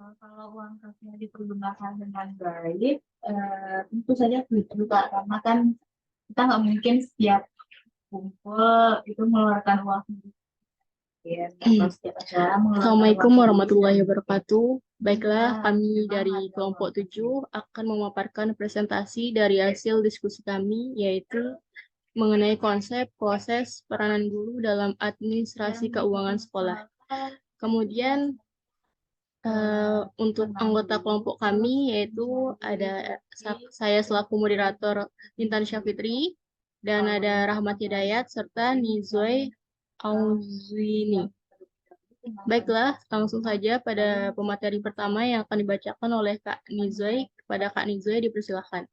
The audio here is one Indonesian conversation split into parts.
Kalau uang kasnya dipergunakan dengan baik, tentu saja setuju Kak, karena kan kita nggak mungkin setiap kumpul itu mengeluarkan uang sendiri, ya. Atau setiap acara mengeluarkan uang Assalamualaikum sendiri. warahmatullahi wabarakatuh. Baiklah, Nah, kami memang dari ada kelompok uang. 7 akan memaparkan presentasi dari hasil diskusi kami, yaitu mengenai konsep proses peranan guru dalam administrasi keuangan sekolah. Kemudian, untuk anggota kelompok kami, yaitu ada saya selaku moderator Intan Syafitri, dan ada Rahmat Hidayat, serta Nizoy Auzini. Baiklah, langsung saja pada pemateri pertama yang akan dibacakan oleh Kak Nizoy. Kepada Kak Nizoy dipersilakan.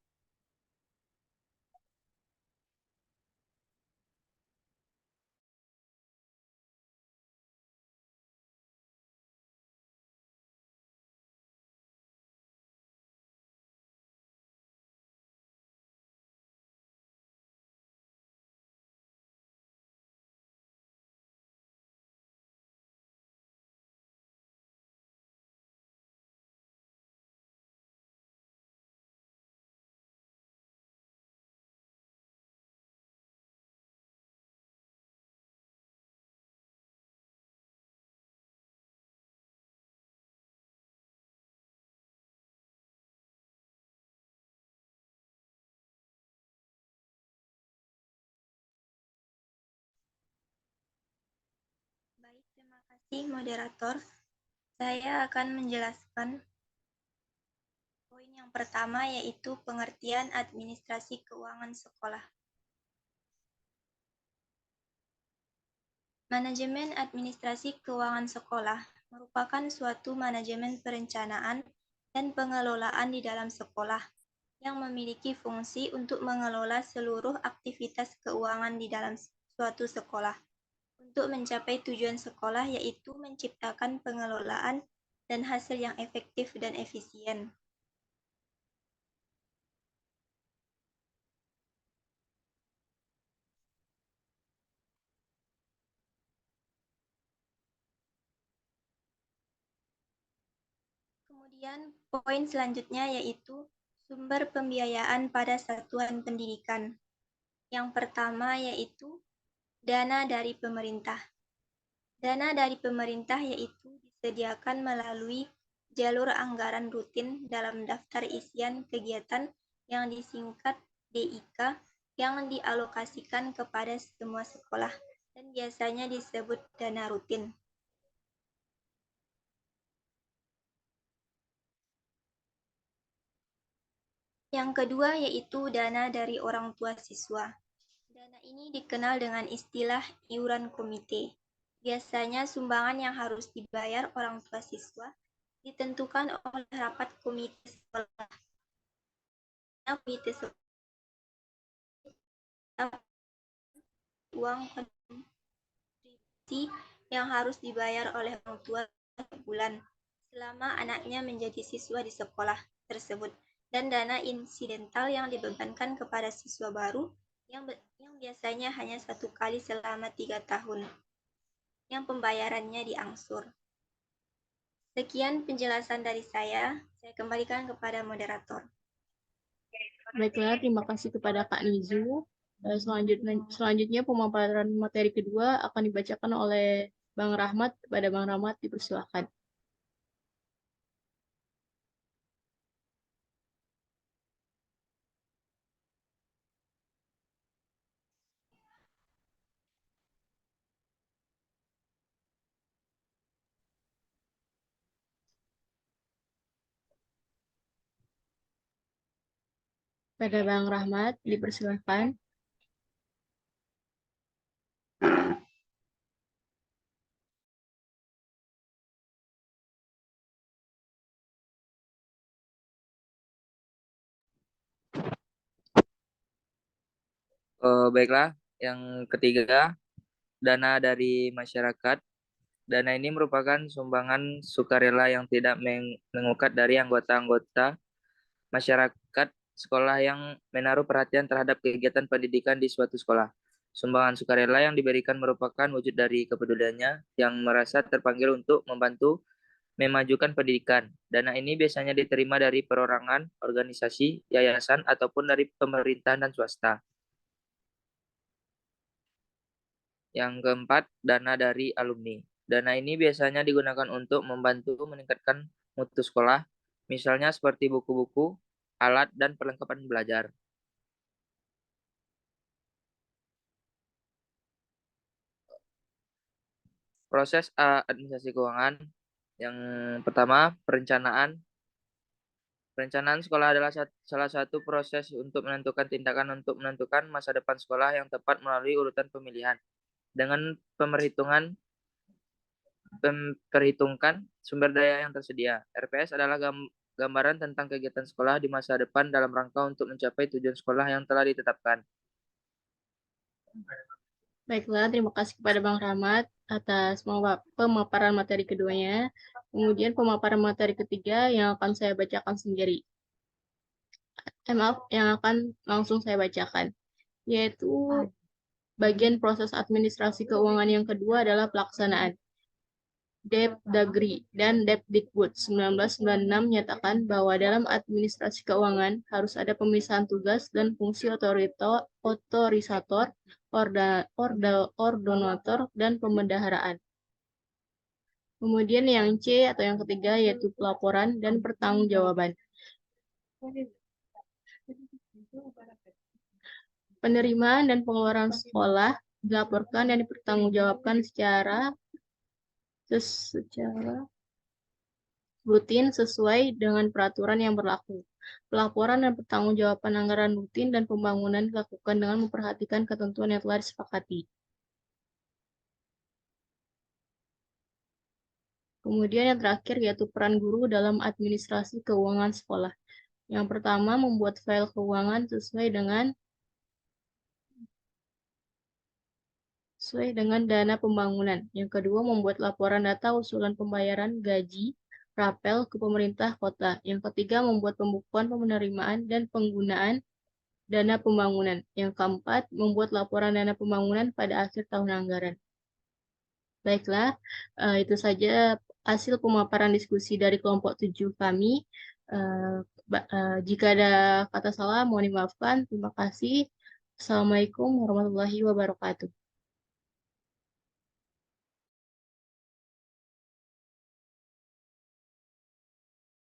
Baik, terima kasih moderator. Saya akan menjelaskan poin yang pertama, yaitu pengertian administrasi keuangan sekolah. Manajemen administrasi keuangan sekolah merupakan suatu manajemen perencanaan dan pengelolaan di dalam sekolah yang memiliki fungsi untuk mengelola seluruh aktivitas keuangan di dalam suatu sekolah untuk mencapai tujuan sekolah, yaitu menciptakan pengelolaan dan hasil yang efektif dan efisien. Kemudian poin selanjutnya yaitu sumber pembiayaan pada satuan pendidikan. Yang pertama yaitu dana dari pemerintah. Dana dari pemerintah yaitu disediakan melalui jalur anggaran rutin dalam daftar isian kegiatan yang disingkat DIK yang dialokasikan kepada semua sekolah dan biasanya disebut dana rutin. Yang kedua yaitu dana dari orang tua siswa. Dana ini dikenal dengan istilah iuran komite. Biasanya sumbangan yang harus dibayar orang tua siswa ditentukan oleh rapat komite sekolah. Komite sekolah uang kontribusi yang harus dibayar oleh orang tua setiap bulan selama anaknya menjadi siswa di sekolah tersebut, dan dana insidental yang dibebankan kepada siswa baru yang biasanya hanya 1 kali selama 3 tahun, yang pembayarannya diangsur. Sekian penjelasan dari saya kembalikan kepada moderator. Baiklah, terima kasih kepada Kak Nizu. Selanjutnya pemaparan materi kedua akan dibacakan oleh Bang Rahmat. Kepada Bang Rahmat dipersilakan. Pada Bang Rahmat dipersilakan. Baiklah, yang ketiga, dana dari masyarakat. Dana ini merupakan sumbangan sukarela yang tidak mengikat dari anggota-anggota masyarakat sekolah yang menaruh perhatian terhadap kegiatan pendidikan di suatu sekolah. Sumbangan sukarela yang diberikan merupakan wujud dari kepeduliannya yang merasa terpanggil untuk membantu memajukan pendidikan. Dana ini biasanya diterima dari perorangan, organisasi, yayasan, ataupun dari pemerintah dan swasta. Yang keempat, dana dari alumni. Dana ini biasanya digunakan untuk membantu meningkatkan mutu sekolah, misalnya seperti buku-buku, alat, dan perlengkapan belajar. Proses administrasi keuangan. Yang pertama, perencanaan. Perencanaan sekolah adalah salah satu proses untuk menentukan tindakan untuk menentukan masa depan sekolah yang tepat melalui urutan pemilihan. Dengan perhitungkan sumber daya yang tersedia. RPS adalah gambaran tentang kegiatan sekolah di masa depan dalam rangka untuk mencapai tujuan sekolah yang telah ditetapkan. Baiklah, terima kasih kepada Bang Rahmat atas pemaparan materi keduanya. Kemudian pemaparan materi ketiga yang akan saya bacakan sendiri. Maaf, yang akan langsung saya bacakan, yaitu bagian proses administrasi keuangan yang kedua adalah pelaksanaan. Depdagri dan Depdikbud 1996 menyatakan bahwa dalam administrasi keuangan harus ada pemisahan tugas dan fungsi otorisator, ordonator, dan pembendaharaan. Kemudian yang C atau yang ketiga yaitu pelaporan dan pertanggungjawaban. Penerimaan dan pengeluaran sekolah dilaporkan dan dipertanggungjawabkan secara rutin sesuai dengan peraturan yang berlaku. Pelaporan dan pertanggungjawaban anggaran rutin dan pembangunan dilakukan dengan memperhatikan ketentuan yang telah disepakati. Kemudian yang terakhir yaitu peran guru dalam administrasi keuangan sekolah. Yang pertama, membuat file keuangan sesuai dengan dana pembangunan. Yang kedua, membuat laporan data usulan pembayaran gaji, rapel ke pemerintah kota. Yang ketiga, membuat pembukuan penerimaan dan penggunaan dana pembangunan. Yang keempat, membuat laporan dana pembangunan pada akhir tahun anggaran. Baiklah, itu saja hasil pemaparan diskusi dari kelompok 7 kami. Jika ada kata salah, mohon dimaafkan. Terima kasih. Assalamualaikum warahmatullahi wabarakatuh.